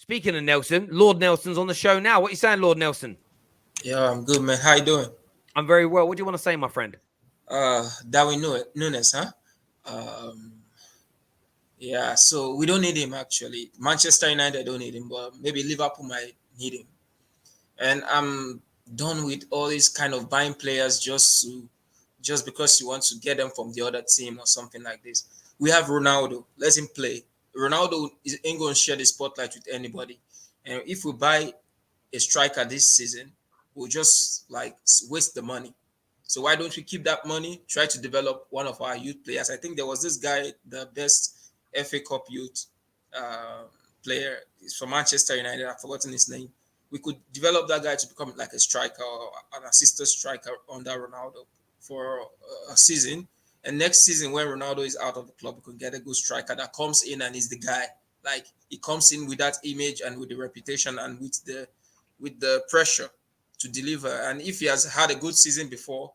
Speaking of Nelson, Lord Nelson's on the show now. What are you saying, Lord Nelson? Yeah, I'm good, man. How you doing? I'm very well. What do you want to say, my friend? Darwin Nunez, huh? Um, yeah. So we don't need him actually. Manchester United don't need him, but maybe Liverpool might need him. And I'm done with all these kind of buying players just because you want to get them from the other team or something like this. We have Ronaldo. Let him play. Ronaldo ain't going to share the spotlight with anybody. And if we buy a striker this season, we'll just like waste the money. So why don't we keep that money? Try to develop one of our youth players. I think there was this guy, the best FA Cup youth uh, player, is from Manchester United. I've forgotten his name. We could develop that guy to become like a striker or an assistant striker under Ronaldo for a season. And next season, when Ronaldo is out of the club, we could get a good striker that comes in and is the guy. Like he comes in with that image and with the reputation and with the pressure to deliver. And if he has had a good season before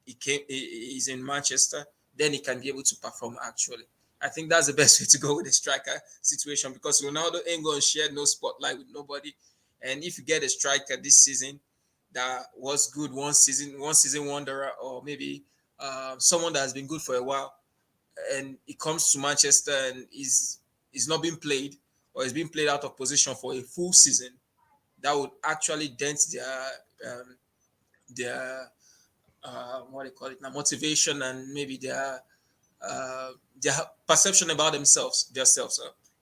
he's in Manchester, then he can be able to perform actually. I think that's the best way to go with the striker situation because Ronaldo ain't going to share no spotlight with nobody. And if you get a striker this season that was good one season wanderer, or maybe someone that has been good for a while, and he comes to Manchester and is not being played or is being played out of position for a full season, that would actually dent their what do you call it now, motivation and maybe their perception about themselves.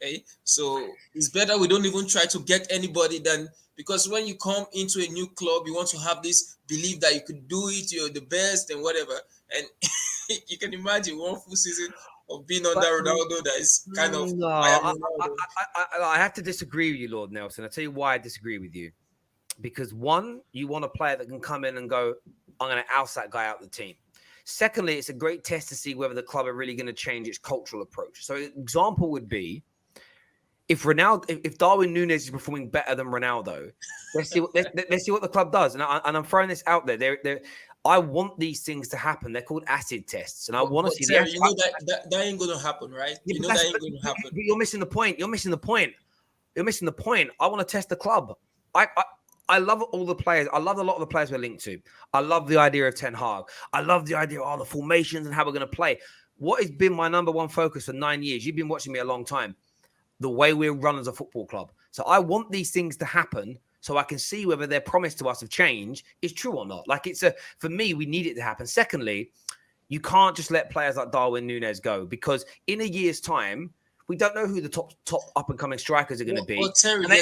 Okay, so it's better we don't even try to get anybody than because when you come into a new club, you want to have this belief that you could do it, you're the best and whatever. And you can imagine one full season of being under But Ronaldo that is kind of no, I am I, Ronaldo. I have to disagree with you, Lord Nelson. I'll tell you why I disagree with you. Because one, you want a player that can come in and go, I'm going to oust that guy out the team. Secondly, it's a great test to see whether the club are really going to change its cultural approach. So an example would be if Darwin Nunez is performing better than Ronaldo, let's see what the club does. And I'm throwing this out there. I want these things to happen. They're called acid tests, and I want to see Terry, the. you know that ain't going to happen, right? Yeah, You know that ain't going to happen. You're missing the point. You're missing the point. You're missing the point. I want to test the club. I love all the players. I love a lot of the players we're linked to. I love the idea of Ten Hag. I love the idea of all the formations and how we're going to play. What has been my number one focus for 9 years? You've been watching me a long time. The way we're run as a football club. So I want these things to happen so I can see whether their promise to us of change is true or not. Like for me, we need it to happen. Secondly, you can't just let players like Darwin Nunez go because in a year's time, we don't know who the top up and coming strikers are going to be. Well, Terry, Let me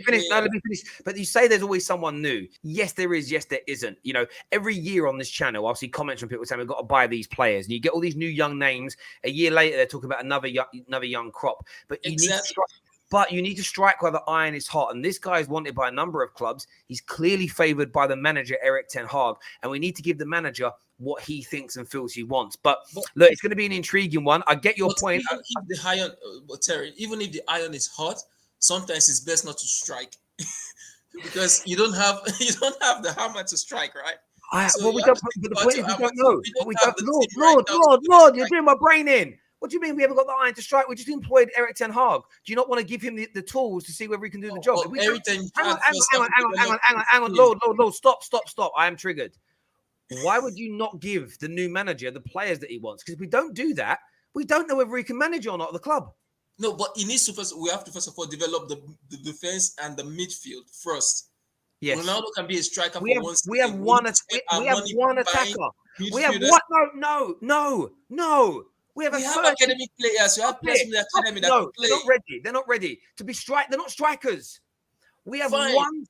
finish. yeah. Let me finish. But you say there's always someone new. Yes, there is. Yes, there isn't. You know, every year on this channel, I'll see comments from people saying we've got to buy these players, and you get all these new young names. A year later, they're talking about another young crop. But you need to strike. But you need to strike while the iron is hot. And this guy is wanted by a number of clubs. He's clearly favoured by the manager, Eric Ten Hag. And we need to give the manager what he thinks and feels he wants. But look, it's going to be an intriguing one. I get your point. Even if the iron, Terry, even if the iron is hot, sometimes it's best not to strike because you don't have the hammer to strike, right? We don't. But the point is, we don't know. Lord, you're doing my brain in. What do you mean we haven't got the iron to strike? We just employed Eric Ten Hag. Do you not want to give him the tools to see whether he can do the job? Hang on. Lord, stop. I am triggered. Why would you not give the new manager the players that he wants? Because if we don't do that, we don't know whether he can manage or not at the club. No, but he needs to we have to first of all develop the defense and the midfield first. Yes. Ronaldo can be a striker we have one attacker. We have what? No. We have academic players. You have players from the academy that can play. They're not ready to be They're not strikers. We have one.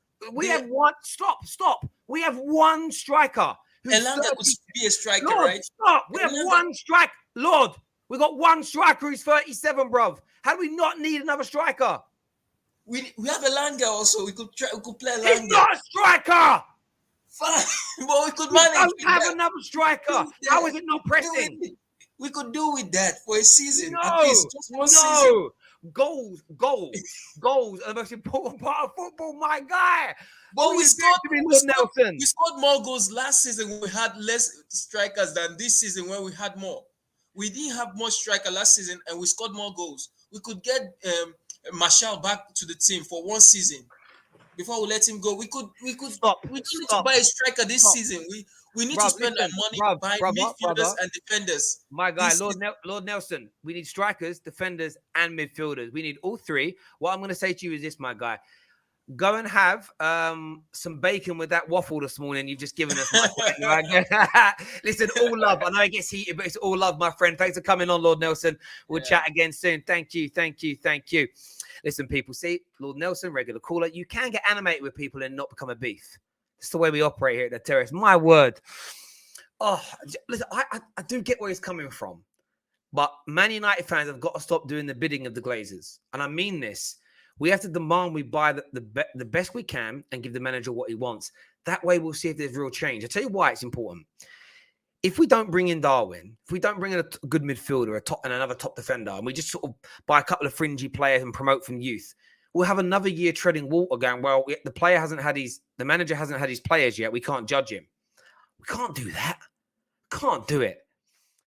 Stop. We have one striker. Elanga could be a striker, right? Stop. We have one striker. Lord, we got one striker who's 37, bruv. How do we not need another striker? We have Elanga also. We could play Elanga. He's not a striker. Fine, but we could manage. We don't have another striker. How is it not pressing? We could do with that for a season. No, at least just one season. Goals are the most important part of football, my guy. But we scored more goals last season when we had less strikers than this season when we had more. We didn't have more striker last season and we scored more goals. We could get Marshall back to the team for one season before we let him go. We Stop, don't need to stop, buy a striker this stop. season. We need to Bruv, spend our listen, money bruv, buying midfielders brother. and defenders My guy, this season. Lord Nelson, we need strikers, defenders, and midfielders. We need all three. What I'm going to say to you is this, my guy. Go and have some bacon with that waffle this morning you've just given us, my friend. Right? Listen, all love. I know it gets heated, but it's all love, my friend. Thanks for coming on, Lord Nelson. We'll chat again soon. Thank you. Listen, people, see, Lord Nelson, regular caller. You can get animated with people and not become a beef. That's the way we operate here at the Terrace. My word. Oh, listen, I do get where he's coming from. But Man United fans have got to stop doing the bidding of the Glazers. And I mean this. We have to demand we buy the best we can and give the manager what he wants. That way, we'll see if there's real change. I'll tell you why it's important. If we don't bring in Darwin, if we don't bring in a good midfielder, another top defender, and we just sort of buy a couple of fringy players and promote from youth, we'll have another year treading water going, well, the manager hasn't had his players yet. We can't judge him. We can't do that. Can't do it.